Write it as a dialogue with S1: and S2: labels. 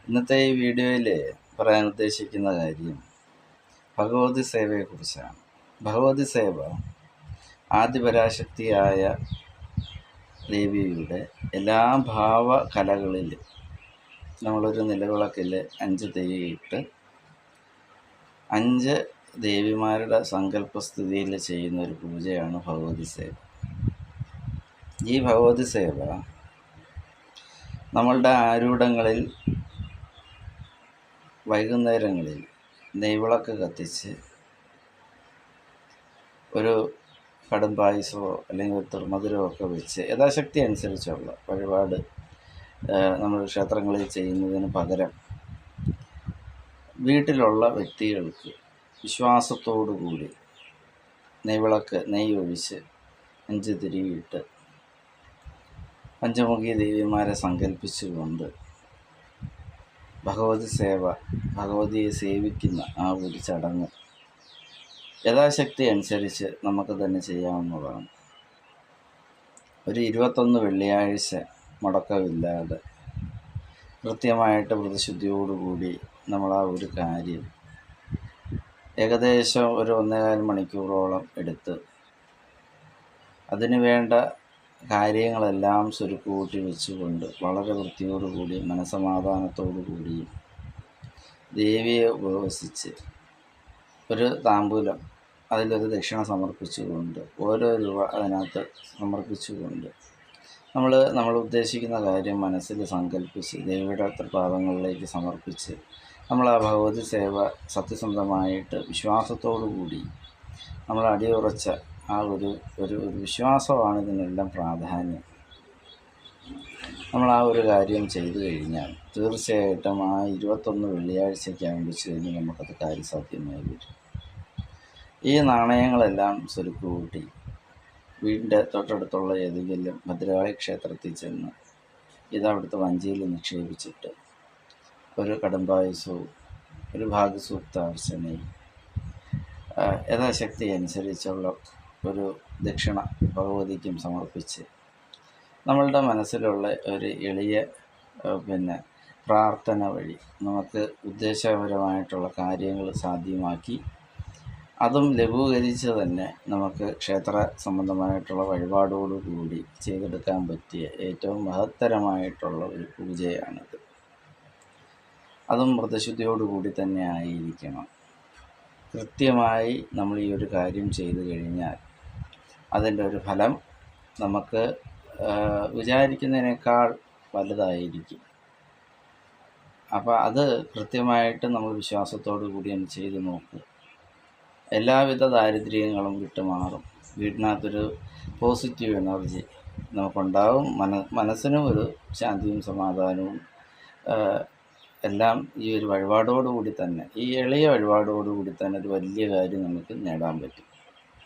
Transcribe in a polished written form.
S1: ഇന്നത്തെ ഈ വീഡിയോയിൽ പറയാൻ ഉദ്ദേശിക്കുന്ന കാര്യം ഭഗവതി സേവയെക്കുറിച്ചാണ്. ഭഗവതി സേവ ആദിപരാശക്തിയായ ദേവിയുടെ എല്ലാ ഭാവകലകളിലും നമ്മളൊരു നിലവിളക്കിൽ 5 തിരിയിട്ട് 5 ദേവിമാരുടെ സങ്കല്പസ്ഥിതിയിൽ ചെയ്യുന്ന ഒരു പൂജയാണ് ഭഗവതി സേവ. ഈ ഭഗവതി സേവ നമ്മളുടെ ആരൂഢങ്ങളിൽ വൈകുന്നേരങ്ങളിൽ നെയ്വിളക്ക് കത്തിച്ച് ഒരു കടും പായസമോ അല്ലെങ്കിൽ ഒരു തിർമധുരമോ ഒക്കെ വെച്ച് യഥാശക്തി അനുസരിച്ചുള്ള വഴിപാട് നമ്മൾ ക്ഷേത്രങ്ങളിൽ ചെയ്യുന്നതിന് പകരം വീട്ടിലുള്ള വ്യക്തികൾക്ക് വിശ്വാസത്തോടു കൂടി നെയ്യ് ഒഴിച്ച് 5 തിരിയിട്ട് പഞ്ചമുഖി ദേവിമാരെ സങ്കല്പിച്ചുകൊണ്ട് ഭഗവതിയെ സേവിക്കുന്ന ആ ഒരു ചടങ്ങ് യഥാശക്തി അനുസരിച്ച് നമുക്ക് തന്നെ ചെയ്യാവുന്നതാണ്. ഒരു 21 വെള്ളിയാഴ്ച മുടക്കമില്ലാതെ കൃത്യമായിട്ട് വ്രതശുദ്ധിയോടുകൂടി നമ്മൾ ആ ഒരു കാര്യം ഏകദേശം ഒരു 1.25 മണിക്കൂറോളം എടുത്ത് അതിനു വേണ്ട കാര്യങ്ങളെല്ലാം സ്വരുക്കൂട്ടി വെച്ചുകൊണ്ട് വളരെ വൃത്തിയോടുകൂടി മനസമാധാനത്തോടു കൂടി ദേവിയെ ഉപവസിച്ച് ഒരു താമ്പൂലം അതിലൊരു ദക്ഷിണ സമർപ്പിച്ചുകൊണ്ട് ഓരോ രൂപ അതിനകത്ത് സമർപ്പിച്ചുകൊണ്ട് നമ്മൾ ഉദ്ദേശിക്കുന്ന കാര്യം മനസ്സിൽ സങ്കല്പിച്ച് ദേവിയുടെ തൃപാദങ്ങളിലേക്ക് സമർപ്പിച്ച് നമ്മൾ ആ ഭഗവതി സേവ സത്യസന്ധമായിട്ട് വിശ്വാസത്തോടു കൂടി നമ്മൾ അടിയുറച്ച ആ ഒരു വിശ്വാസമാണ് ഇതിനെല്ലാം പ്രാധാന്യം. നമ്മൾ ആ ഒരു കാര്യം ചെയ്തു കഴിഞ്ഞാൽ തീർച്ചയായിട്ടും ആ 21 വെള്ളിയാഴ്ചയ്ക്ക് ആരംഭിച്ച് കഴിഞ്ഞ് നമുക്കത് കാര്യസാധ്യമായി വരും. ഈ നാണയങ്ങളെല്ലാം സ്വരുക്ക് കൂട്ടി വീടിൻ്റെ തൊട്ടടുത്തുള്ള ഏതെങ്കിലും ഭദ്രകാളി ക്ഷേത്രത്തിൽ ചെന്ന് ഇതവിടുത്തെ വഞ്ചിയിൽ നിക്ഷേപിച്ചിട്ട് ഒരു കടുംപായസവും ഒരു ഭാഗ്യസൂക്താർച്ചനയും യഥാശക്തി അനുസരിച്ചുള്ള ഒരു ദക്ഷിണ ഭഗവതിക്കും സമർപ്പിച്ച് നമ്മളുടെ മനസ്സിലുള്ള ഒരു എളിയ പ്രാർത്ഥന വഴി നമുക്ക് ഉദ്ദേശപരമായിട്ടുള്ള കാര്യങ്ങൾ സാധ്യമാക്കി അതും ലഘൂകരിച്ച് തന്നെ നമുക്ക് ക്ഷേത്ര സംബന്ധമായിട്ടുള്ള വഴിപാടോടുകൂടി ചെയ്തെടുക്കാൻ പറ്റിയ ഏറ്റവും മഹത്തരമായിട്ടുള്ള ഒരു പൂജയാണിത്. അതും വ്രതശുദ്ധിയോടുകൂടി തന്നെ ആയിരിക്കണം. കൃത്യമായി നമ്മൾ ഈ ഒരു കാര്യം ചെയ്തു കഴിഞ്ഞാൽ അതിൻ്റെ ഒരു ഫലം നമുക്ക് വിചാരിക്കുന്നതിനേക്കാൾ വലുതായിരിക്കും. അപ്പോൾ അത് കൃത്യമായിട്ട് നമ്മൾ വിശ്വാസത്തോടു കൂടി ഒന്ന് ചെയ്ത് നോക്കുക. എല്ലാവിധ ദാരിദ്ര്യങ്ങളും വിട്ടുമാറും. വീടിനകത്തൊരു പോസിറ്റീവ് എനർജി നമുക്കുണ്ടാവും. മനസ്സിനും ഒരു ശാന്തിയും സമാധാനവും എല്ലാം ഈ ഒരു വഴിപാടോടുകൂടി തന്നെ, ഈ എളിയ വഴിപാടോടുകൂടി തന്നെ ഒരു വലിയ കാര്യം നമുക്ക് നേടാൻ പറ്റും.